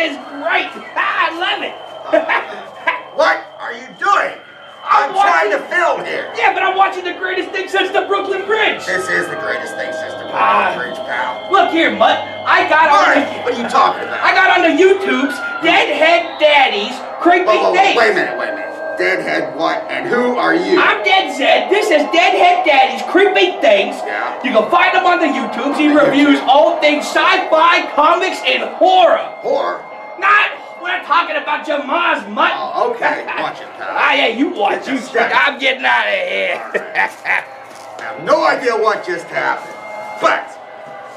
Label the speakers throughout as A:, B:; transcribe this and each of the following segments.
A: is great. I love it.
B: What are you doing? I'm trying to film here.
A: Yeah, but I'm watching the greatest thing since the Brooklyn Bridge.
B: This is the greatest thing since the Brooklyn Bridge, pal.
A: Look here, Mutt.
B: What are you talking about?
A: I got on the YouTube's Deadheaddaddy's Creepy Things.
B: Wait a minute. Deadhead what? And who are you?
A: I'm Dead Zed. This is Deadheaddaddy's Creepy Things.
B: Yeah.
A: You can find him on the YouTubes. He reviews all things sci-fi, comics, and horror.
B: Horror?
A: We're not talking about your ma's, Mutt.
B: Oh, okay. Watch it, pal.
A: Yeah, you watch. I'm getting out of here.
B: I have no idea what just happened, but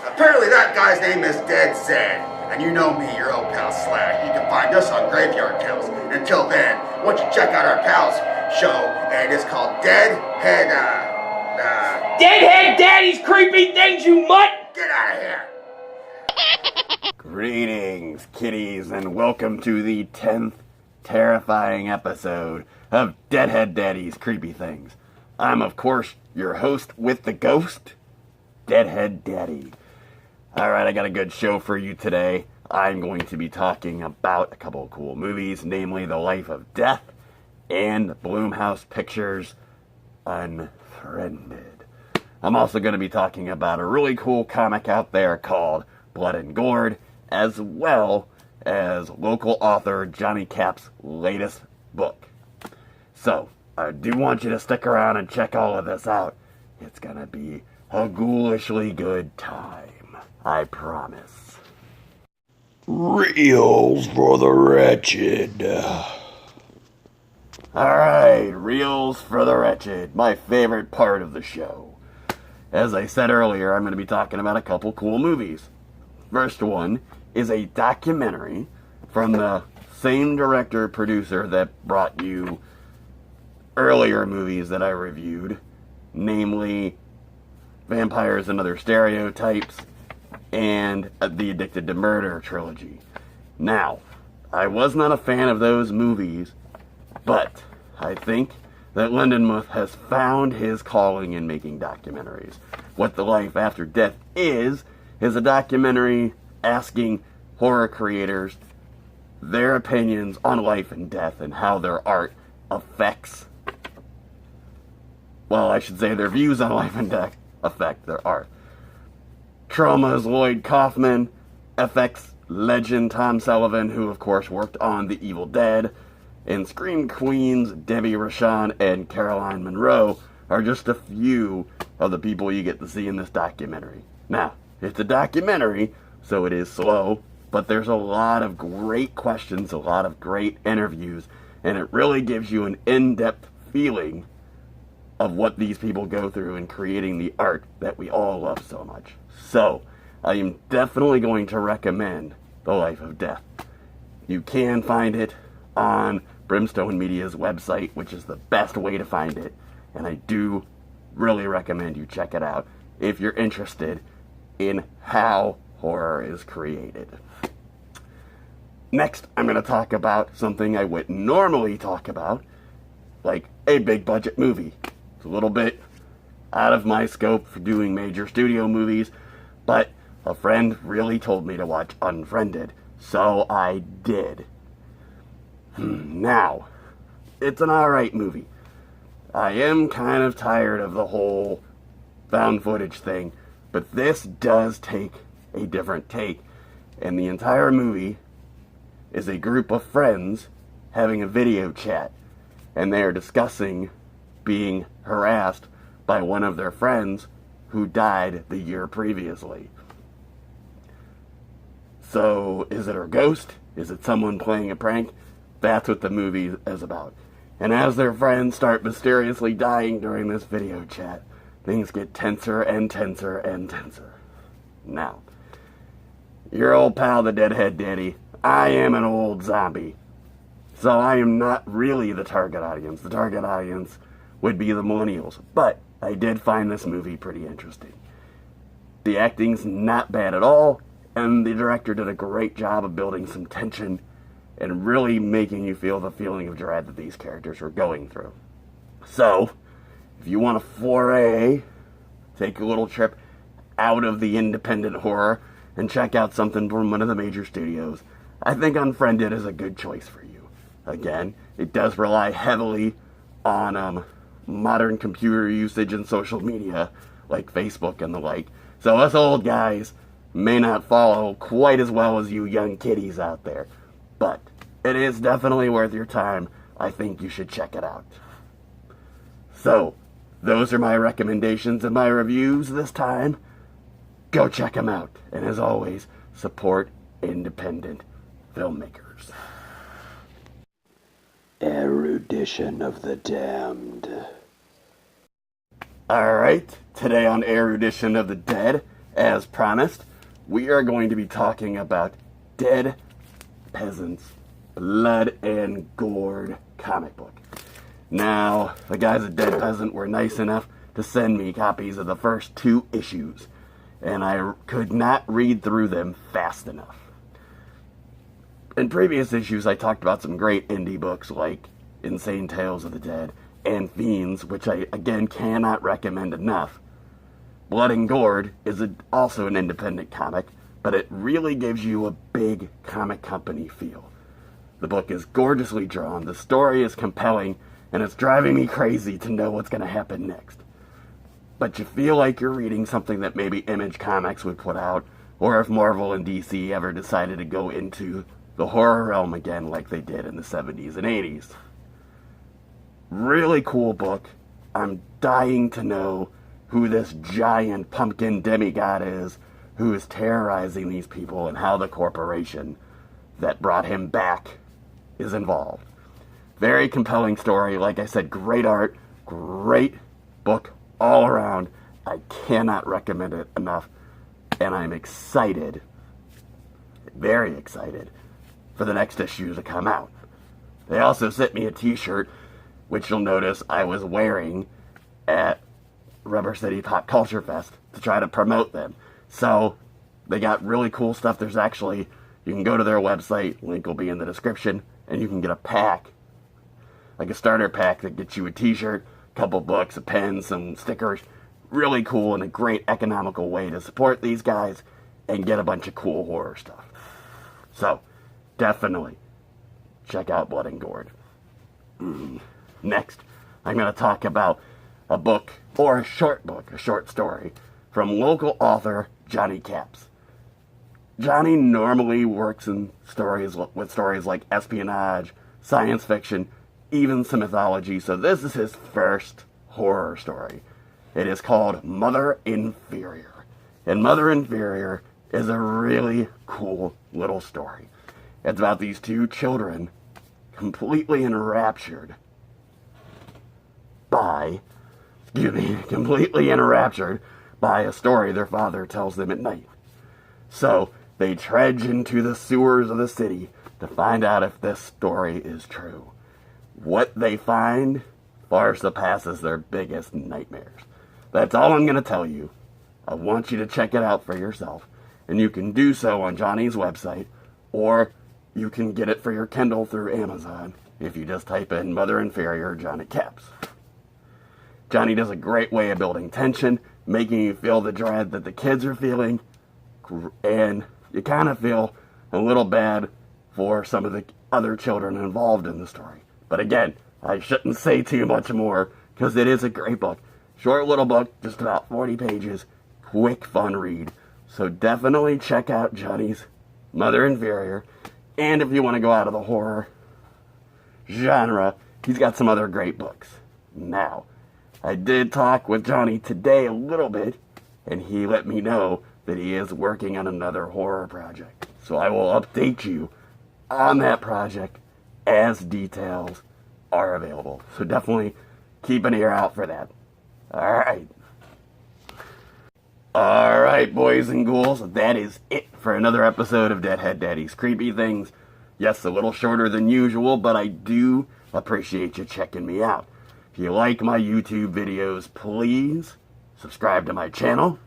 B: apparently that guy's name is Dead Zed. And you know me, your old pal Slash. You can find us on Graveyard Tales. Until then, why don't you check out our pal's show, and it's called
A: Deadheaddaddy's Creepy Things, you mutt!
B: Get out of here!
C: Greetings, kiddies, and welcome to the 10th terrifying episode of Deadheaddaddy's Creepy Things. I'm, of course, your host with the ghost, Deadheaddaddy. Alright, I got a good show for you today. I'm going to be talking about a couple of cool movies, namely The Life of Death and Blumhouse Pictures' Unfriended. I'm also going to be talking about a really cool comic out there called Blood Gourd, as well as local author Johnny Cap's latest book. So, I do want you to stick around and check all of this out. It's going to be a ghoulishly good time. I promise.
D: Reels for the wretched.
C: Alright, Reels for the Wretched, my favorite part of the show. As I said earlier, I'm going to be talking about a couple cool movies. First one is a documentary from the same director-producer that brought you earlier movies that I reviewed, namely Vampires and Other Stereotypes, and the Addicted to Murder trilogy. Now, I was not a fan of those movies, but I think that Lindenmuth has found his calling in making documentaries. What the Life After Death is a documentary asking horror creators their opinions on life and death and how their art affects, well, I should say their views on life and death affect their art. Trauma's Lloyd Kaufman, FX legend Tom Sullivan, who of course worked on The Evil Dead, and Scream Queens Debbie Rochon and Caroline Munro are just a few of the people you get to see in this documentary. Now, it's a documentary, so it is slow, but there's a lot of great questions, a lot of great interviews, and it really gives you an in-depth feeling of what these people go through in creating the art that we all love so much. So, I am definitely going to recommend The Life of Death. You can find it on Brimstone Media's website, which is the best way to find it, and I do really recommend you check it out if you're interested in how horror is created. Next, I'm going to talk about something I wouldn't normally talk about, like a big budget movie. It's a little bit out of my scope for doing major studio movies, but a friend really told me to watch Unfriended, so I did. Now, it's an alright movie. I am kind of tired of the whole found footage thing, but this does take a different take, and the entire movie is a group of friends having a video chat, and they are discussing being harassed by one of their friends who died the year previously. So, is it a ghost? Is it someone playing a prank? That's what the movie is about. And as their friends start mysteriously dying during this video chat, things get tenser and tenser and tenser. Now, your old pal, the Deadheaddaddy, I am an old zombie. So I am not really the target audience. The target audience would be the millennials. But I did find this movie pretty interesting. The acting's not bad at all, and the director did a great job of building some tension and really making you feel the feeling of dread that these characters were going through. So, if you want a foray, take a little trip out of the independent horror and check out something from one of the major studios, I think Unfriended is a good choice for you. Again, it does rely heavily on modern computer usage and social media, like Facebook and the like. So us old guys may not follow quite as well as you young kiddies out there. But it is definitely worth your time. I think you should check it out. So, those are my recommendations and my reviews this time. Go check them out. And as always, support independent filmmakers.
D: Erudition of the Damned.
C: Alright, today on Erudition of the Dead, as promised, we are going to be talking about Dead Peasants, Blood and Gourd comic book. Now, the guys at Dead Peasant were nice enough to send me copies of the first 2 issues, and I could not read through them fast enough. In previous issues, I talked about some great indie books like Insane Tales of the Dead and Fiends, which I, again, cannot recommend enough. Blood and Gourd is also an independent comic, but it really gives you a big comic company feel. The book is gorgeously drawn, the story is compelling, and it's driving me crazy to know what's going to happen next. But you feel like you're reading something that maybe Image Comics would put out, or if Marvel and DC ever decided to go into the horror realm again like they did in the 70s and 80s. Really cool book. I'm dying to know who this giant pumpkin demigod is who is terrorizing these people and how the corporation that brought him back is involved. Very compelling story. Like I said, great art, great book all around. I cannot recommend it enough. And I'm excited, very excited, for the next issue to come out. They also sent me a t-shirt, which you'll notice I was wearing at Rubber City Pop Culture Fest to try to promote them. So, they got really cool stuff. There's actually, you can go to their website, link will be in the description, and you can get a pack, like a starter pack that gets you a t-shirt, a couple books, a pen, some stickers. Really cool and a great economical way to support these guys and get a bunch of cool horror stuff. So, definitely check out Blood and Gourd. Next, I'm going to talk about a book, or a short book, a short story, from local author Johnny Capps. Johnny normally works in stories like espionage, science fiction, even some mythology, so this is his first horror story. It is called Mother Inferior. And Mother Inferior is a really cool little story. It's about these 2 children completely enraptured by a story their father tells them at night. So, they trudge into the sewers of the city to find out if this story is true. What they find far surpasses their biggest nightmares. That's all I'm going to tell you. I want you to check it out for yourself, and you can do so on Johnny's website, or you can get it for your Kindle through Amazon if you just type in Mother Inferior Johnny Capps. Johnny does a great way of building tension, making you feel the dread that the kids are feeling, and you kind of feel a little bad for some of the other children involved in the story. But again, I shouldn't say too much more, because it is a great book. Short little book, just about 40 pages, quick fun read. So definitely check out Johnny's Mother Inferior, and if you want to go out of the horror genre, he's got some other great books. Now, I did talk with Johnny today a little bit, and he let me know that he is working on another horror project. So I will update you on that project as details are available. So definitely keep an ear out for that. Alright. Alright, boys and ghouls, that is it for another episode of Deadheaddaddy's Creepy Things. Yes, a little shorter than usual, but I do appreciate you checking me out. If you like my YouTube videos, please subscribe to my channel.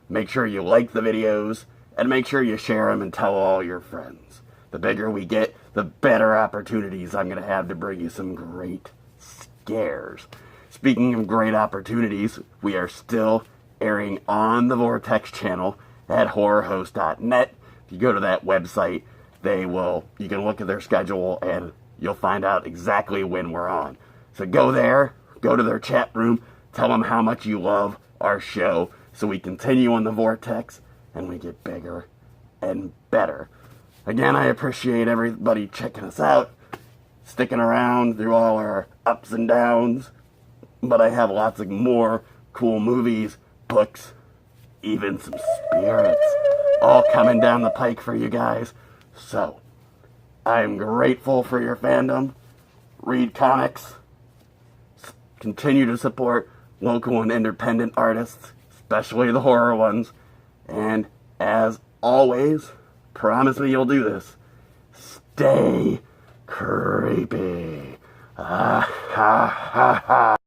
C: Make sure you like the videos, and make sure you share them and tell all your friends. The bigger we get, the better opportunities I'm going to have to bring you some great scares. Speaking of great opportunities, we are still airing on the Vortex channel at horrorhost.net. If you go to that website, You can look at their schedule and you'll find out exactly when we're on. So go there, go to their chat room, tell them how much you love our show, so we continue on the vortex and we get bigger and better. Again, I appreciate everybody checking us out, sticking around through all our ups and downs, but I have lots of more cool movies, books, even some spirits, all coming down the pike for you guys. So, I'm grateful for your fandom. Read comics. Continue to support local and independent artists, especially the horror ones. And as always, promise me you'll do this. Stay creepy. Ah ha ha ha.